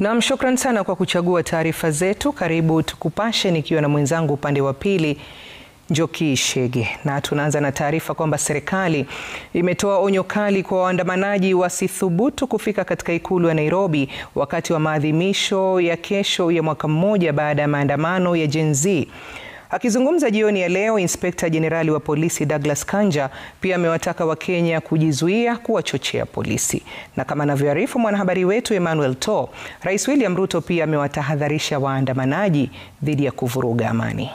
Naam, shukran sana kwa kuchagua taarifa zetu. Karibu tukupashe nikiwa na mwenzangu upande wa pili Njoki Shege. Na tunaanza na taarifa kwamba serikali imetoa onyo kali kwa waandamanaji wasithubutu kufika katika ikulu ya Nairobi wakati wa maadhimisho ya kesho ya mwaka mmoja baada ya maandamano ya Gen Z. Akizungumza jioni ya leo, Inspekta Jenerali wa polisi Douglas Kanja pia amewataka Wakenya kujizuia kuwachochea polisi. Na kama anavyoarifu mwanahabari wetu Emmanuel To, Rais William Ruto pia amewatahadharisha waandamanaji dhidi ya kuvuruga amani.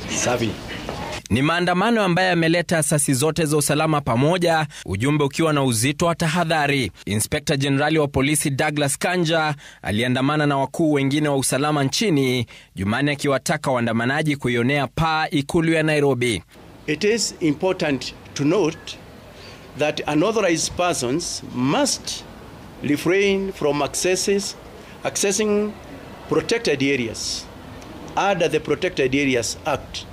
Savi. Ni maandamano ambayo yameleta asasi zote za usalama pamoja, ujumbe ukiwa na uzito wa tahadhari. Inspekta Jenerali wa polisi Douglas Kanja aliandamana na wakuu wengine wa usalama nchini Jumanne akiwataka waandamanaji kuionea paa ikulu ya Nairobi. It is important to note that unauthorized persons must refrain from accessing protected areas under the Protected Areas Act.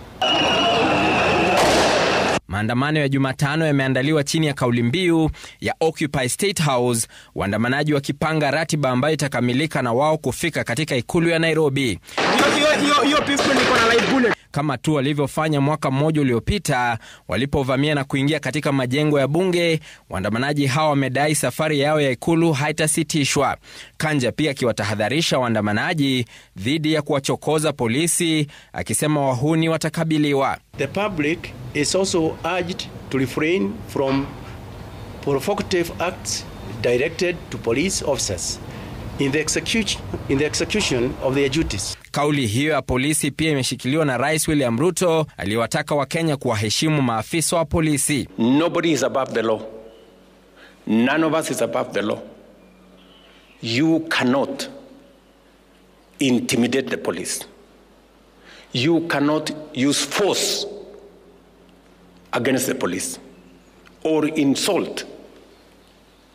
Maandamano ya Jumatano yameandaliwa chini ya kauli mbiu ya Occupy State House, waandamanaji wakipanga ratiba ambayo itakamilika na wao kufika katika ikulu ya Nairobi. Kama tu walivyofanya mwaka mmoja uliopita walipovamia na kuingia katika majengo ya bunge, waandamanaji hawa wamedai safari yao ya ikulu haitasitishwa. Kanja pia akiwatahadharisha waandamanaji dhidi ya kuwachokoza polisi, akisema wahuni watakabiliwa. The public is also urged to refrain from provocative acts directed to police officers in the execution of their duties. Kauli hiyo ya polisi pia imeshikiliwa na Rais William Ruto aliwataka Wakenya kuwaheshimu maafisa wa polisi. Nobody is above the law. None of us is above the law. You cannot intimidate the police. You cannot use force against the police or insult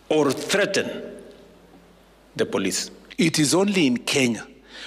or threaten the police. It is only in Kenya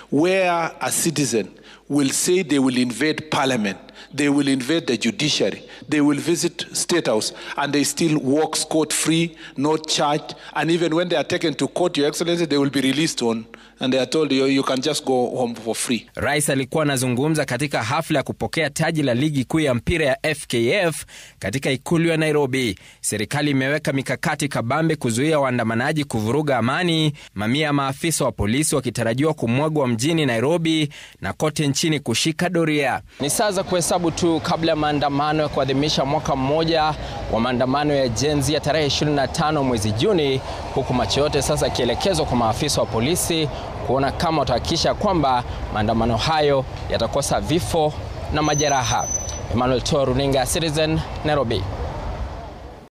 where a citizen will say they will invade parliament, they will invade the judiciary, they will visit State House, and they still walk scot-free, not charged, and even when they are taken to court, Your Excellency, they will be released on, and they are told you can just go home for free. Rais alikuwa anazungumza katika hafla ya kupokea taji la ligi kuu ya mpira ya FKF katika ikulu ya Nairobi. Serikali imeweka mikakati kabambe kuzuia waandamanaji kuvuruga amani, mamia maafisa wa polisi wakitarajiwa kumwagwa mjini Nairobi na kote nchini kushika doria. Ni saa za kuhesabu tu kabla ya maandamano ya kuadhimisha mwaka mmoja wa maandamano ya Gen Z ya tarehe 25 mwezi Juni, huku macho yote sasa kielekezwa kwa maafisa wa polisi kuona kama watahakikisha kwamba maandamano hayo yatakosa vifo na majeraha. Emmanuel To, Runinga Citizen, Nairobi.